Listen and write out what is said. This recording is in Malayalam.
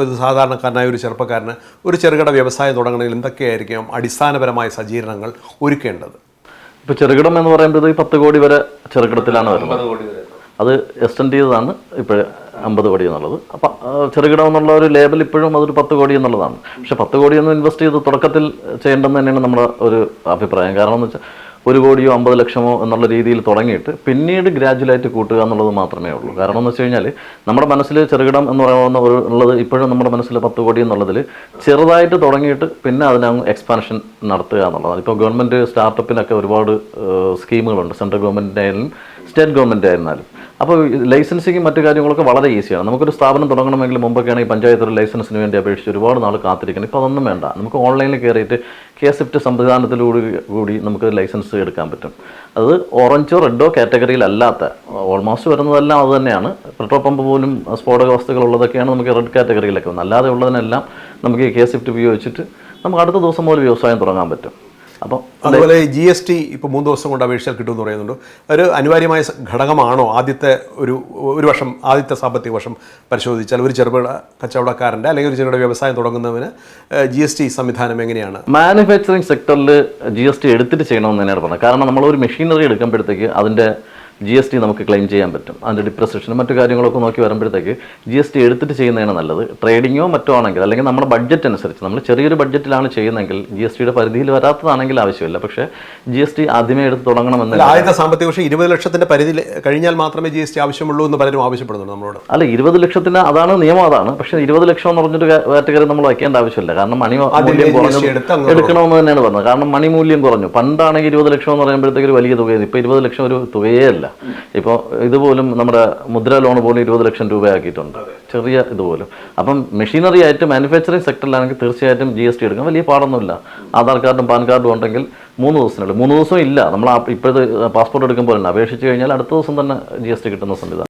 ഒരു സാധാരണക്കാരനായ ഒരു ചെറുപ്പക്കാരന് ഒരു ചെറുകിട വ്യവസായം തുടങ്ങണമെങ്കിൽ എന്തൊക്കെയായിരിക്കും അടിസ്ഥാനപരമായ സജ്ജീകരണങ്ങൾ ഒരുക്കേണ്ടത്? ഇപ്പോൾ ചെറുകിടം എന്ന് പറയുമ്പോൾ 10 കോടി വരെ ചെറുകിടത്തിലാണ് വരുന്നത്. അത് എക്സ്റ്റെൻഡ് ചെയ്തതാണ് ഇപ്പോൾ 50 കോടി എന്നുള്ളത്. അപ്പം ചെറുകിടം എന്നുള്ള ഒരു ലേബൽ ഇപ്പോഴും അതൊരു 10 കോടി എന്നുള്ളതാണ്. പക്ഷേ 10 കോടിയൊന്നും ഇൻവെസ്റ്റ് ചെയ്ത് തുടക്കത്തിൽ ചെയ്യേണ്ടെന്ന് തന്നെയാണ് നമ്മുടെ ഒരു അഭിപ്രായം. കാരണം എന്ന് വെച്ചാൽ 1 കോടിയോ 50 ലക്ഷമോ എന്നുള്ള രീതിയിൽ തുടങ്ങിയിട്ട് പിന്നീട് ഗ്രാജുവലായിട്ട് കൂട്ടുക എന്നുള്ളത് മാത്രമേ ഉള്ളൂ. കാരണം എന്ന് വെച്ച് കഴിഞ്ഞാൽ നമ്മുടെ മനസ്സിൽ ചെറുകിടം എന്ന് പറയുന്ന ഉള്ളത് ഇപ്പോഴും നമ്മുടെ മനസ്സിൽ 10 കോടി എന്നുള്ളതിൽ ചെറുതായിട്ട് തുടങ്ങിയിട്ട് പിന്നെ അതിനങ്ങ് എക്സ്പാൻഷൻ നടത്തുക എന്നുള്ളതാണ്. ഇപ്പോൾ ഗവൺമെൻറ് സ്റ്റാർട്ടപ്പിനൊക്കെ ഒരുപാട് സ്കീമുകളുണ്ട്, സെൻട്രൽ ഗവൺമെൻറ്റിൻ്റെ ആയാലും സ്റ്റേറ്റ് ഗവൺമെൻറ് ആയിരുന്നാലും. അപ്പോൾ ലൈസൻസിങ്ങും മറ്റു കാര്യങ്ങളൊക്കെ വളരെ ഈസിയാണ്. നമുക്കൊരു സ്ഥാപനം തുടങ്ങണമെങ്കിൽ മുമ്പൊക്കെയാണെങ്കിൽ പഞ്ചായത്ത് ഒരു ലൈസൻസിന് വേണ്ടി അപേക്ഷിച്ച് ഒരുപാട് നാൾ കാത്തിരിക്കണം. ഇപ്പോൾ അതൊന്നും വേണ്ട. നമുക്ക് ഓൺലൈനിൽ കയറിയിട്ട് KSFT സംവിധാനത്തിലൂടി നമുക്ക് ലൈസൻസ് എടുക്കാൻ പറ്റും. അത് ഓറഞ്ചോ റെഡോ കാറ്റഗറിയിലല്ലാത്ത ഓൾമോസ്റ്റ് വരുന്നതെല്ലാം അത് തന്നെയാണ്. പെട്രോൾ പമ്പ് പോലും സ്ഫോടക വസ്തുക്കളുള്ളതൊക്കെയാണ് നമുക്ക് റെഡ് കാറ്റഗറിയിലൊക്കെ വന്നത്. അല്ലാതെ ഉള്ളതിനെല്ലാം നമുക്ക് KSFT ഉപയോഗിച്ചിട്ട് നമുക്ക് അടുത്ത ദിവസം മുതൽ വ്യവസായം തുടങ്ങാൻ പറ്റും. അപ്പോൾ അതുപോലെ GST ഇപ്പോൾ 3 ദിവസം കൊണ്ട് അപേക്ഷിച്ചാൽ കിട്ടുമെന്ന് പറയുന്നുണ്ട്. ഒരു അനിവാര്യമായ ഘടകമാണോ? ഒരു വർഷം, ആദ്യത്തെ സാമ്പത്തിക വർഷം പരിശോധിച്ചാൽ ഒരു ചെറുകിട കച്ചവടക്കാരൻ്റെ അല്ലെങ്കിൽ ഒരു ചെറുകിട വ്യവസായം തുടങ്ങുന്നവന് GST സംവിധാനം എങ്ങനെയാണ്? മാനുഫാക്ചറിങ് സെക്ടറിൽ GST എടുത്തിട്ട് ചെയ്യണമെന്ന് തന്നെയാണ് പറഞ്ഞത്. കാരണം നമ്മളൊരു മെഷീനറി എടുക്കുമ്പോഴത്തേക്ക് അതിൻ്റെ GST നമുക്ക് ക്ലെയിം ചെയ്യാൻ പറ്റും. അതിൻ്റെ ഡിപ്രസിഷനും മറ്റു കാര്യങ്ങളൊക്കെ നോക്കി വരുമ്പോഴത്തേക്ക് GST എടുത്തിട്ട് ചെയ്യുന്നതാണ് നല്ലത്. ട്രേഡിങ്ങോ മറ്റോ ആണെങ്കിൽ, അല്ലെങ്കിൽ നമ്മുടെ ബഡ്ജറ്റ് അനുസരിച്ച്, നമ്മൾ ചെറിയൊരു ബഡ്ജറ്റിലാണ് ചെയ്യുന്നതെങ്കിൽ GSTയുടെ പരിധിയിൽ വരാത്തതാണെങ്കിൽ ആവശ്യമില്ല. പക്ഷേ GST ആദ്യമേ എടുത്ത് തുടങ്ങണമെന്ന്. ആദ്യത്തെ സാമ്പത്തിക വർഷം 20 ലക്ഷത്തിൻ്റെ പരിധി കഴിഞ്ഞാൽ മാത്രമേ GST ആവശ്യമുള്ളൂ എന്ന് പലരും ആവശ്യപ്പെടുന്നുണ്ട് നമ്മളോട്. അല്ല, 20 ലക്ഷത്തിന് അതാണ് നിയമം, അതാണ്. പക്ഷേ 20 ലക്ഷം എന്ന് പറഞ്ഞൊരു കാറ്റഗറി നമ്മൾ വയ്ക്കേണ്ട ആവശ്യമില്ല. കാരണം മണി മൂല്യം കുറഞ്ഞു എടുക്കണമെന്ന് തന്നെയാണ് പറഞ്ഞത്. കാരണം മണി മൂല്യം കുറഞ്ഞു. പണ്ടാണെങ്കിൽ 20 ലക്ഷം എന്ന് പറയുമ്പോഴത്തേക്ക് ഒരു വലിയ തുകയാണ്. ഇപ്പോൾ 20 ലക്ഷം ഒരു തുകയേ അല്ല. ഇപ്പോൾ ഇതുപോലും നമ്മുടെ മുദ്ര ലോൺ പോലും 20 ലക്ഷം രൂപയാക്കിയിട്ടുണ്ട്, ചെറിയ ഇതുപോലും. അപ്പം മെഷീനറി ആയിട്ട് മാനുഫാക്ചറിങ് സെക്ടറിലാണെങ്കിൽ തീർച്ചയായിട്ടും GST എടുക്കാൻ വലിയ പാടൊന്നുമില്ല. ആധാർ കാർഡും പാൻ കാർഡും ഉണ്ടെങ്കിൽ 3 ദിവസത്തിനുള്ളിൽ, 3 ദിവസം ഇല്ല, നമ്മൾ ഇപ്പോഴത്തെ പാസ്പോർട്ട് എടുക്കുമ്പോൾ തന്നെ അപേക്ഷിച്ച് കഴിഞ്ഞാൽ അടുത്ത ദിവസം തന്നെ GST കിട്ടുന്ന സംവിധാനം.